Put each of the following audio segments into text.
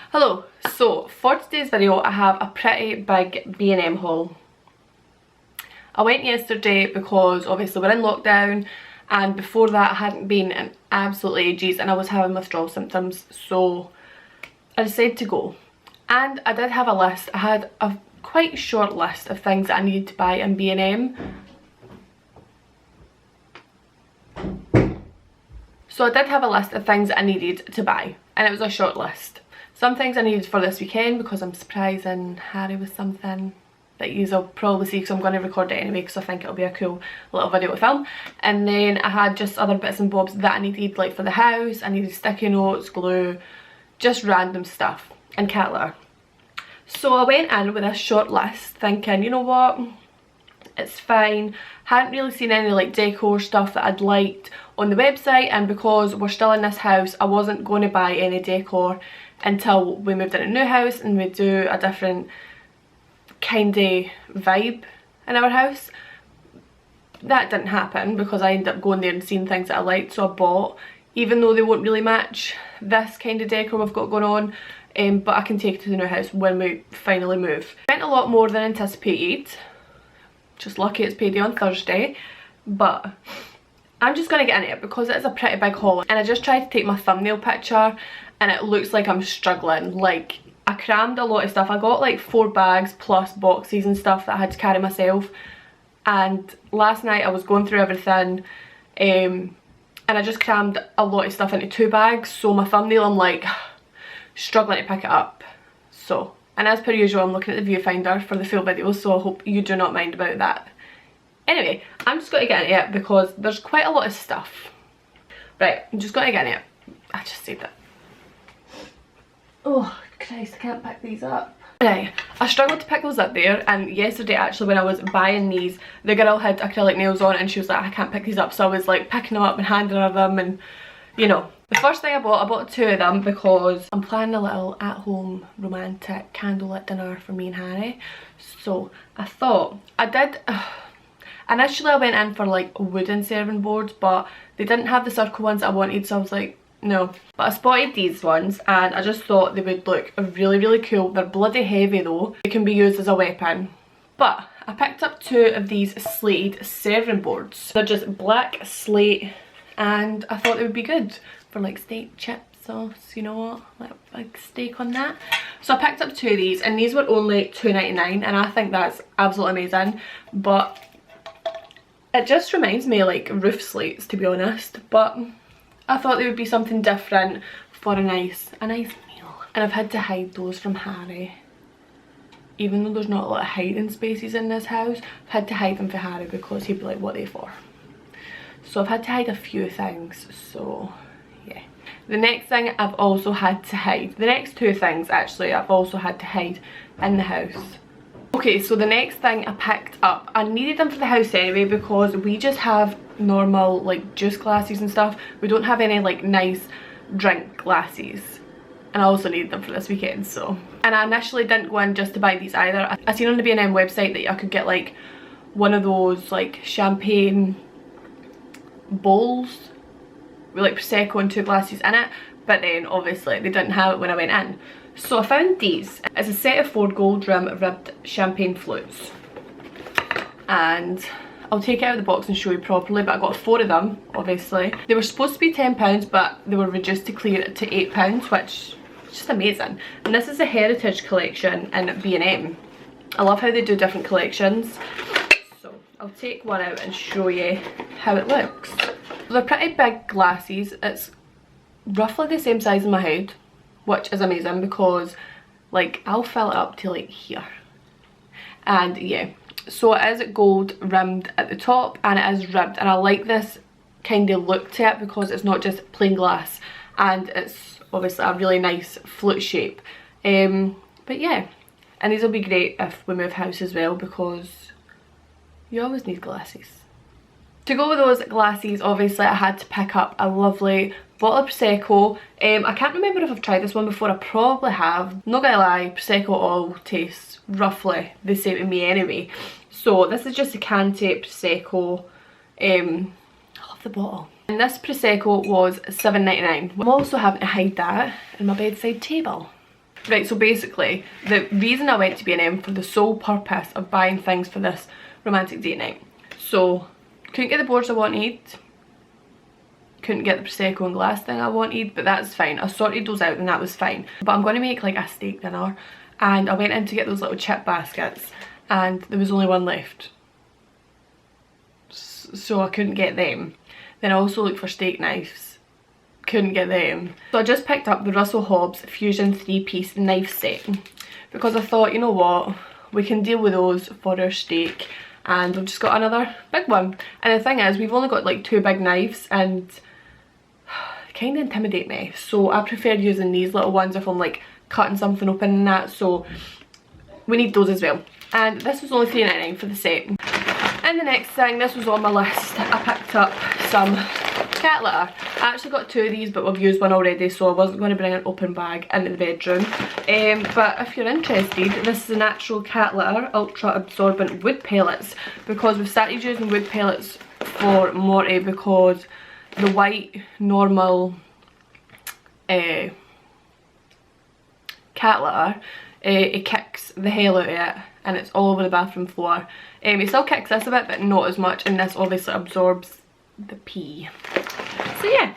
Hello, so for today's video I have a pretty big B&M haul. I went yesterday because obviously we're in lockdown, and before that I hadn't been in absolutely ages and I was having withdrawal symptoms, so I decided to go. And I did have a list. I had a quite short list of things that I needed to buy in B&M. So I did have a list of things that I needed to buy, and it was a short list. Some things I needed for this weekend because I'm surprising Harry with something that you'll probably see, because I'm going to record it anyway because I think it'll be a cool little video to film. And then I had just other bits and bobs that I needed, like for the house. I needed sticky notes, glue, just random stuff, and cat litter. So I went in with a short list thinking, you know what, it's fine. Hadn't really seen any like decor stuff that I'd liked on the website, and because we're still in this house I wasn't going to buy any decor until we moved in a new house and we do a different kind of vibe in our house. That didn't happen because I ended up going there and seeing things that I liked, so I bought, even though they won't really match this kind of decor we've got going on. But I can take it to the new house when we finally move. Spent a lot more than anticipated. Just lucky it's payday on Thursday, but I'm just going to get into it because it is a pretty big haul, and I just tried to take my thumbnail picture and it looks like I'm struggling. Like, I crammed a lot of stuff. I got like 4 bags plus boxes and stuff that I had to carry myself, and last night I was going through everything and I just crammed a lot of stuff into 2 bags, so my thumbnail I'm like struggling to pick it up. So, and as per usual I'm looking at the viewfinder for the full video, so I hope you do not mind about that. Anyway, I'm just going to get into it because there's quite a lot of stuff. Right, I'm just going to get into it. I just said that. Oh Christ, I can't pick these up. Right, I struggled to pick those up there, and yesterday actually when I was buying these, the girl had acrylic nails on and she was like, I can't pick these up, so I was like picking them up and handing her them, and you know. The first thing I bought 2 of them because I'm planning a little at-home romantic candlelit dinner for me and Harry. So I thought, initially I went in for like wooden serving boards, but they didn't have the circle ones I wanted, so I was like, no. But I spotted these ones and I just thought they would look really cool. They're bloody heavy though. They can be used as a weapon. But I picked up 2 of these slated serving boards. They're just black slate, and I thought they would be good for like steak, chips, sauce, you know what, like steak on that. So I picked up 2 of these, and these were only $2.99, and I think that's absolutely amazing. But it just reminds me of like roof slates, to be honest, but I thought they would be something different for a nice meal. And I've had to hide those from Harry. Even though there's not a lot of hiding spaces in this house, I've had to hide them for Harry because he'd be like, what are they for? So I've had to hide a few things, so yeah. The next thing I've also had to hide, the next 2 things actually I've also had to hide in the house. Okay, so the next thing I picked up, I needed them for the house anyway because we just have normal like juice glasses and stuff. We don't have any like nice drink glasses, and I also needed them for this weekend. So, and I initially didn't go in just to buy these either. I seen on the B&M website that I could get like one of those like champagne bowls with like Prosecco and 2 glasses in it, but then obviously they didn't have it when I went in. So I found these. It's a set of 4 gold rim ribbed champagne flutes, and I'll take it out of the box and show you properly, but I got 4 of them, obviously. They were supposed to be £10, but they were reduced to clear it to £8, which is just amazing. And this is a heritage collection in B&M. I love how they do different collections. So I'll take one out and show you how it looks. They're pretty big glasses. It's roughly the same size as my head, which is amazing because like I'll fill it up to like here. And yeah, so it is gold rimmed at the top and it is ribbed, and I like this kind of look to it because it's not just plain glass, and it's obviously a really nice flute shape. But yeah, and these will be great if we move house as well because you always need glasses. To go with those glasses, obviously I had to pick up a lovely bottle of Prosecco. I can't remember if I've tried this one before. I probably have. Not gonna lie, Prosecco all tastes roughly the same to me anyway. So this is just a Cante Prosecco. I love the bottle. And this Prosecco was $7.99. I'm also having to hide that in my bedside table. Right, so basically, the reason I went to B&M for the sole purpose of buying things for this romantic date night. So, couldn't get the boards I wanted. Couldn't get the Prosecco and glass thing I wanted, but that's fine. I sorted those out and that was fine. But I'm going to make like a steak dinner, and I went in to get those little chip baskets and there was only one left. So I couldn't get them. Then I also looked for steak knives. Couldn't get them. So I just picked up the Russell Hobbs Fusion 3-piece knife set because I thought, you know what, we can deal with those for our steak, and we've just got another big one. And the thing is, we've only got like 2 big knives and they kind of intimidate me, so I prefer using these little ones if I'm like cutting something open and that, so we need those as well. And this was only $3.99 for the set. And the next thing, this was on my list, I picked up some cat litter. I actually got 2 of these, but we've used one already, so I wasn't going to bring an open bag into the bedroom. But if you're interested, this is a natural cat litter, ultra absorbent wood pellets, because we've started using wood pellets for Morty because the white normal cat litter, it kicks the hell out of it and it's all over the bathroom floor. It still kicks this a bit, but not as much, and this obviously absorbs the pee. So yeah,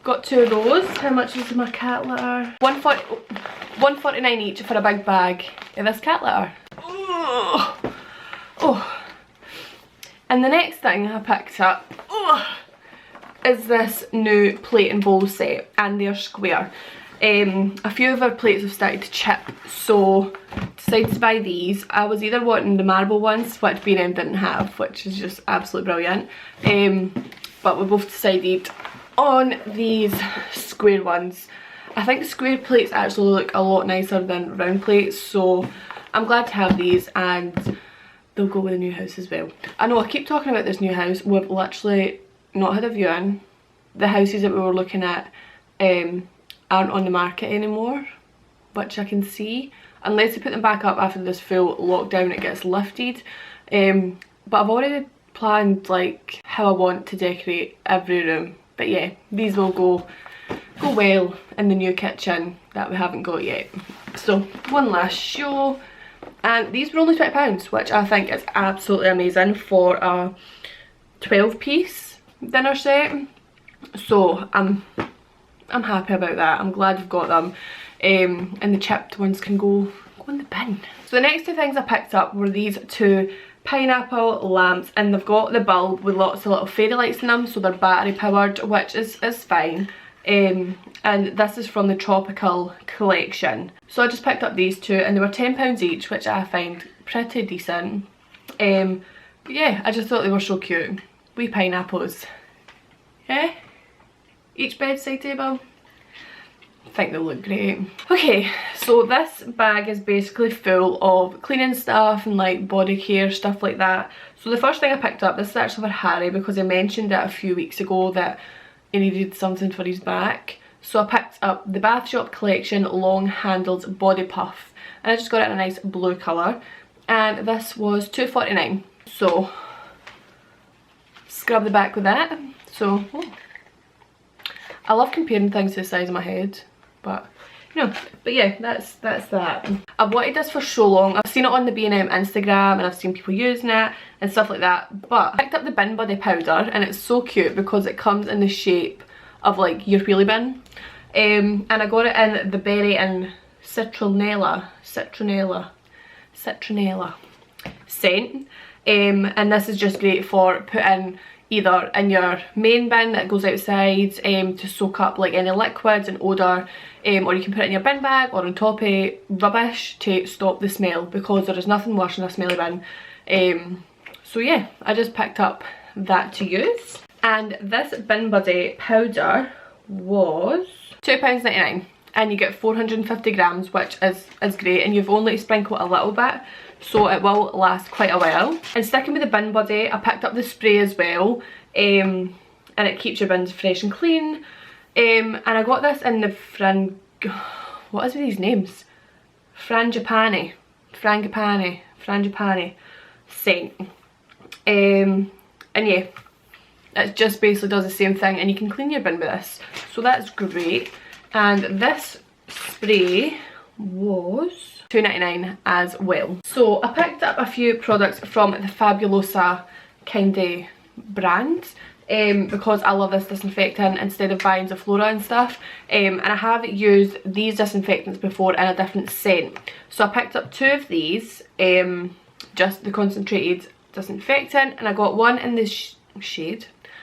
got 2 of those. How much is my cat litter? $1.49 each for a big bag of this cat litter. Oh. And the next thing I picked up is this new plate and bowl set, and they're square. A few of our plates have started to chip, so decided to buy these. I was either wanting the marble ones, which B&M didn't have, which is just absolutely brilliant, but we both decided on these square ones. I think square plates actually look a lot nicer than round plates, so I'm glad to have these, and they'll go with the new house as well. I know I keep talking about this new house, we've literally not had a viewing. The houses that we were looking at aren't on the market anymore, which I can see, unless they put them back up after this full lockdown it gets lifted. But I've already planned like how I want to decorate every room. But yeah, these will go well in the new kitchen that we haven't got yet. So one last show, and these were only £20, which I think is absolutely amazing for a 12-piece dinner set. So I'm happy about that. I'm glad we've got them. And the chipped ones can go in the bin. So the next 2 things I picked up were these 2 pineapple lamps, and they've got the bulb with lots of little fairy lights in them, so they're battery powered, which is fine. And this is from the Tropical collection. So I just picked up these 2, and they were £10 each, which I find pretty decent. But yeah, I just thought they were so cute. Wee pineapples. Yeah? Each bedside table. I think they'll look great. Okay, so this bag is basically full of cleaning stuff and like body care, stuff like that. So the first thing I picked up, this is actually for Harry because he mentioned it a few weeks ago that he needed something for his back. So I picked up the Bath Shop Collection Long Handled Body Puff, and I just got it in a nice blue colour, and this was $2.49. So scrub the back with that. So I love comparing things to the size of my head, but you know, but yeah, that's that. I've wanted this for so long. I've seen it on the B&M Instagram and I've seen people using it and stuff like that, but I picked up the bin body powder, and it's so cute because it comes in the shape of like your wheelie bin, and I got it in the berry and citronella scent, and this is just great for putting either in your main bin that goes outside to soak up like any liquids and odour, or you can put it in your bin bag or on top of rubbish to stop the smell, because there is nothing worse than a smelly bin. So yeah, I just picked up that to use. And this bin buddy powder was £2.99, and you get 450 grams, which is great, and you've only to sprinkle a little bit, so it will last quite a while. And sticking with the bin buddy, I picked up the spray as well, and it keeps your bins fresh and clean. And I got this in the what is with these names? Frangipani scent. And yeah, it just basically does the same thing, and you can clean your bin with this, so that's great. And this spray was £2.99 as well. So I picked up a few products from the Fabulosa kind of brand. Because I love this disinfectant instead of buying Zoflora and stuff, and I have used these disinfectants before in a different scent. So I picked up 2 of these, just the concentrated disinfectant, and I got one in the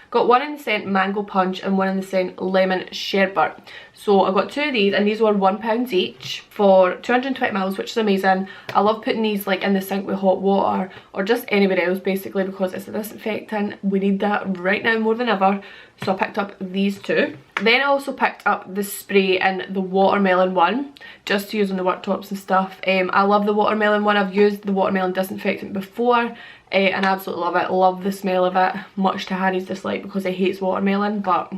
got one in the scent Mango Punch and one in the scent Lemon Sherbet. So I got 2 of these, and these were £1 each for 220ml, which is amazing. I love putting these like in the sink with hot water or just anywhere else basically, because it's a disinfectant. We need that right now more than ever. So I picked up these 2. Then I also picked up the spray in the watermelon one, just to use on the worktops and stuff. I love the watermelon one. I've used the watermelon disinfectant before, and I absolutely love it. Love the smell of it, much to Harry's dislike because he hates watermelon, but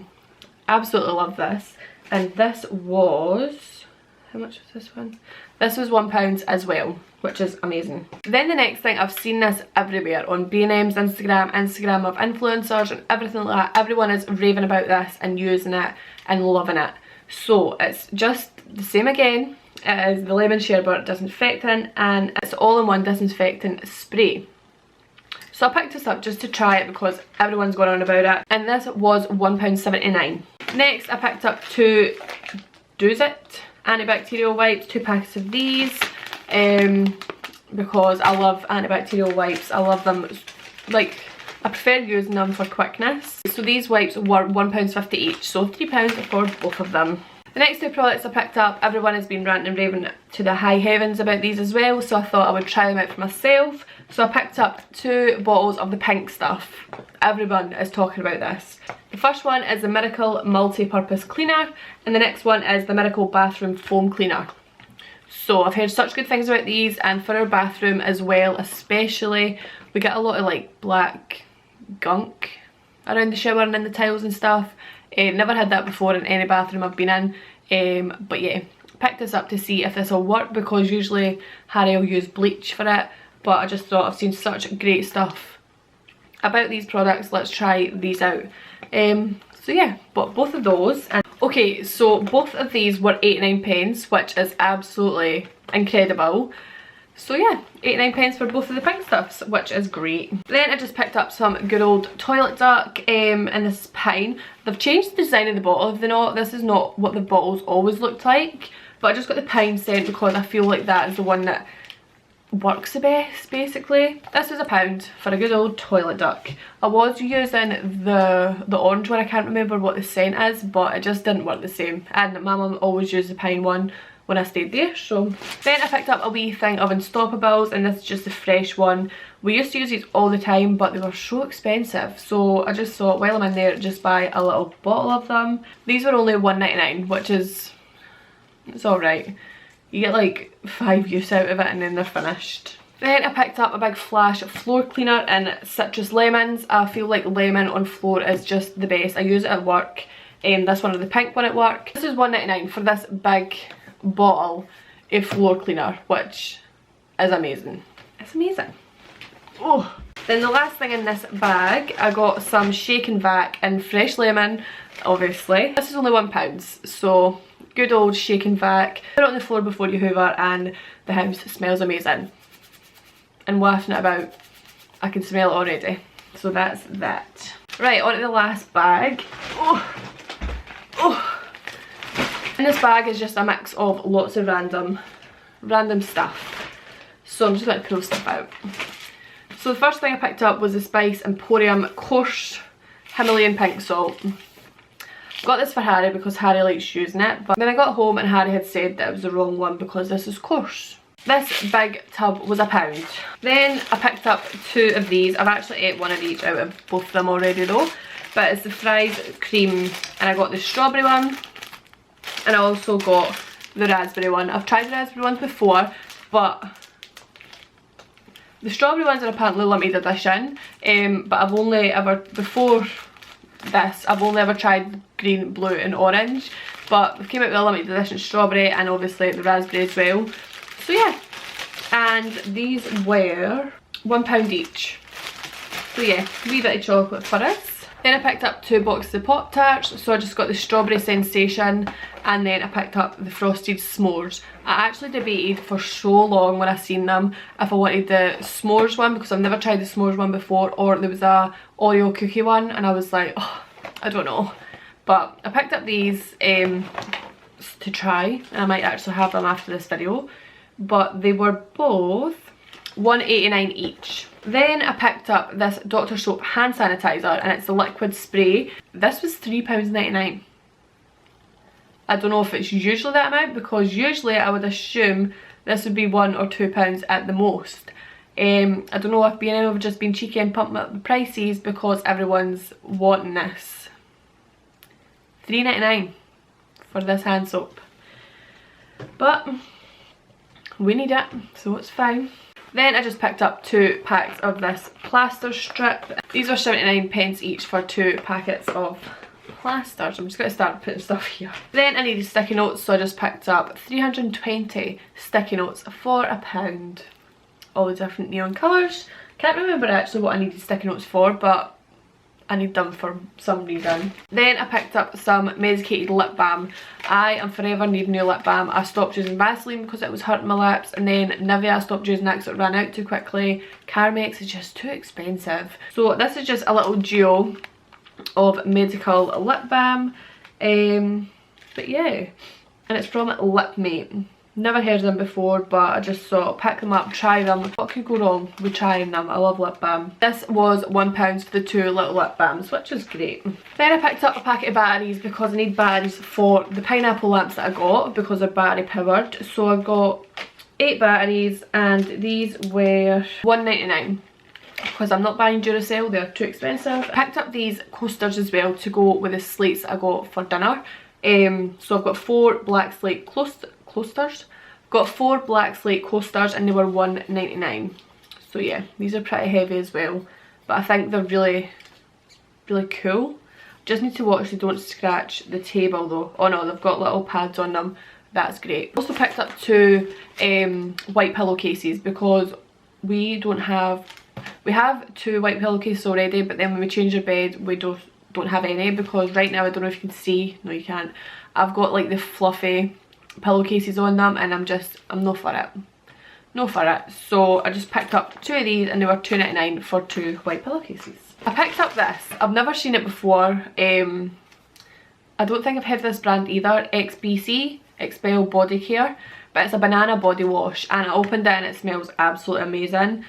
absolutely love this. And this was, how much was this one? This was £1 as well, which is amazing. Then the next thing, I've seen this everywhere on B&M's Instagram of influencers and everything like that. Everyone is raving about this and using it and loving it. So it's just the same again. It is the Lemon Sherbet disinfectant, and it's all-in-one disinfectant spray. So I picked this up just to try it because everyone's going on about it, and this was £1.79. Next I picked up 2 Do's It antibacterial wipes, 2 packets of these, because I love antibacterial wipes. I love them, like, I prefer using them for quickness. So these wipes were £1.50 each, so £3 for both of them. The next 2 products I picked up, everyone has been ranting and raving to the high heavens about these as well, so I thought I would try them out for myself. So I picked up 2 bottles of the pink stuff. Everyone is talking about this. The first one is the Miracle Multi-Purpose Cleaner, and the next one is the Miracle Bathroom Foam Cleaner. So I've heard such good things about these, and for our bathroom as well especially, we get a lot of like black gunk around the shower and in the tiles and stuff. Never had that before in any bathroom I've been in, but yeah, picked this up to see if this will work, because usually Harry will use bleach for it, but I just thought I've seen such great stuff about these products, let's try these out. So yeah, bought both of those. And okay, so both of these were 89p, which is absolutely incredible. So yeah, 89p for both of the pink stuffs, which is great. Then I just picked up some good old toilet duck in this pine. They've changed the design of the bottle, have they not? This is not what the bottles always looked like, but I just got the pine scent because I feel like that is the one that works the best basically. This was £1 for a good old toilet duck. I was using the orange one, I can't remember what the scent is, but it just didn't work the same, and my mum always used the pine one when I stayed there. So then I picked up a wee thing of Unstoppables, and this is just a fresh one. We used to use these all the time, but they were so expensive, so I just thought while I'm in there, just buy a little bottle of them. These were only £1.99, which is, it's alright. You get like 5 use out of it and then they're finished. Then I picked up a big flash floor cleaner in citrus lemons. I feel like lemon on floor is just the best. I use it at work. This one is the pink one at work. This is £1.99 for this big bottle of floor cleaner, which is amazing. It's amazing. Oh. Then the last thing in this bag, I got some shake and vac and fresh lemon, obviously. This is only £1, so good old shake and vac. Put it on the floor before you hoover and the house smells amazing. And wafting it about, I can smell it already. So that's that. Right, on to the last bag. Oh. Oh. In this bag is just a mix of lots of random stuff. So I'm just going to pull stuff out. So the first thing I picked up was the Spice Emporium Coarse Himalayan Pink Salt. Got this for Harry because Harry likes using it, but then I got home and Harry had said that it was the wrong one because this is coarse. This big tub was £1. Then I picked up 2 of these. I've actually ate one of each out of both of them already though, but it's the Fries Cream, and I got the strawberry one, and I also got the raspberry one. I've tried the raspberry ones before, but the strawberry ones are apparently limited edition, but I've only ever, before this, I've only ever tried green, blue and orange, but they came out with a limited edition strawberry and obviously the raspberry as well. So yeah, and these were £1 each. So yeah, a wee bit of chocolate for us. Then I picked up 2 boxes of Pop-Tarts, so I just got the Strawberry Sensation, and then I picked up the Frosted S'mores. I actually debated for so long when I seen them if I wanted the s'mores one, because I've never tried the s'mores one before, or there was a Oreo cookie one, and I was like, oh, I don't know. But I picked up these to try, and I might actually have them after this video. But they were both $1.89 each. Then I picked up this Dr. Soap hand sanitizer, and it's the liquid spray. This was £3.99. I don't know if it's usually that amount, because usually I would assume this would be £1 or £2 at the most. I don't know if B&M have just been cheeky and pumped up the prices because everyone's wanting this. £3.99 for this hand soap. But we need it, so it's fine. Then I just picked up 2 packs of this plaster strip. These are 79p each for 2 packets of plasters. I'm just going to start putting stuff here. Then I needed sticky notes, so I just picked up 320 sticky notes for £1. All the different neon colours. Can't remember actually what I needed sticky notes for, but I need them for some reason. Then I picked up some medicated lip balm. I am forever needing new lip balm. I stopped using Vaseline because it was hurting my lips, and then Nivea I stopped using that because it ran out too quickly. Carmex is just too expensive. So this is just a little duo of medical lip balm. But yeah, and it's from Lipmate. Never heard of them before, but I just thought pick them up, try them. What could go wrong with trying them? I love lip balm. This was £1 for the 2 little lip balms, which is great. Then I picked up a packet of batteries because I need batteries for the pineapple lamps that I got because they're battery powered. So I got 8 batteries, and these were £1.99 because I'm not buying Duracell, they're too expensive. I picked up these coasters as well to go with the slates I got for dinner. So I've got 4 black slate coasters. Got 4 black slate coasters, and they were £1.99. So yeah, these are pretty heavy as well, but I think they're really cool. Just need to watch they don't scratch the table though. Oh no, they've got little pads on them. That's great. Also picked up 2 white pillowcases because we have 2 white pillowcases already, but then when we change our bed we don't have any, because right now, I don't know if you can see, no you can't, I've got like the fluffy pillowcases on them, and I'm not for it. No for it. So I just picked up 2 of these, and they were £2.99 for 2 white pillowcases. I picked up this. I've never seen it before. I don't think I've heard of this brand either. XBC, Expel Body Care. But it's a banana body wash, and I opened it and it smells absolutely amazing.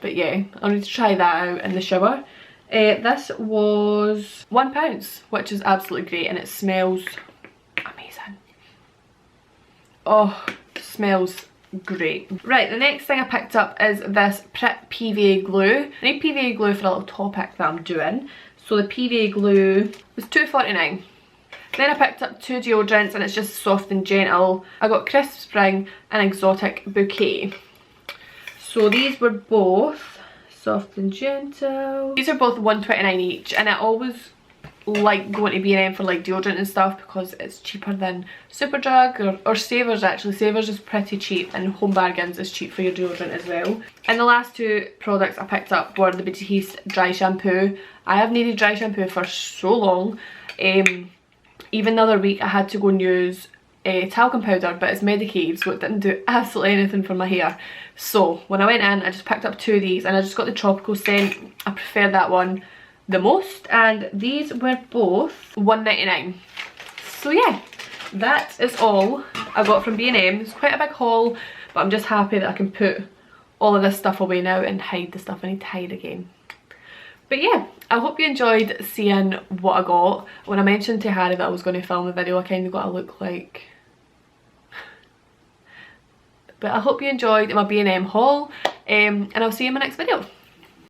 But yeah, I'll need to try that out in the shower. This was £1, which is absolutely great, and it smells amazing. Oh, it smells great. Right, the next thing I picked up is this PVA glue. I need PVA glue for a little topic that I'm doing. So the PVA glue was £2.49. Then I picked up 2 deodorants, and it's just soft and gentle. I got Crisp Spring and Exotic Bouquet. So these were both soft and gentle. These are both £1.29 each, and I always like going to B&M for like deodorant and stuff because it's cheaper than Superdrug or Savers. Actually, Savers is pretty cheap, and Home Bargains is cheap for your deodorant as well. And the last 2 products I picked up were the Batiste dry shampoo. I have needed dry shampoo for so long. Even the other week I had to go and use talcum powder, but it's medicated, so it didn't do absolutely anything for my hair. So when I went in, I just picked up 2 of these, and I just got the tropical scent. I prefer that one the most, and these were both £1.99. So yeah, that is all I got from B&M. It's quite a big haul, but I'm just happy that I can put all of this stuff away now and hide the stuff I need to hide again. But yeah, I hope you enjoyed seeing what I got. When I mentioned to Harry that I was going to film a video, I kind of got a look like... But I hope you enjoyed my B&M haul, and I'll see you in my next video.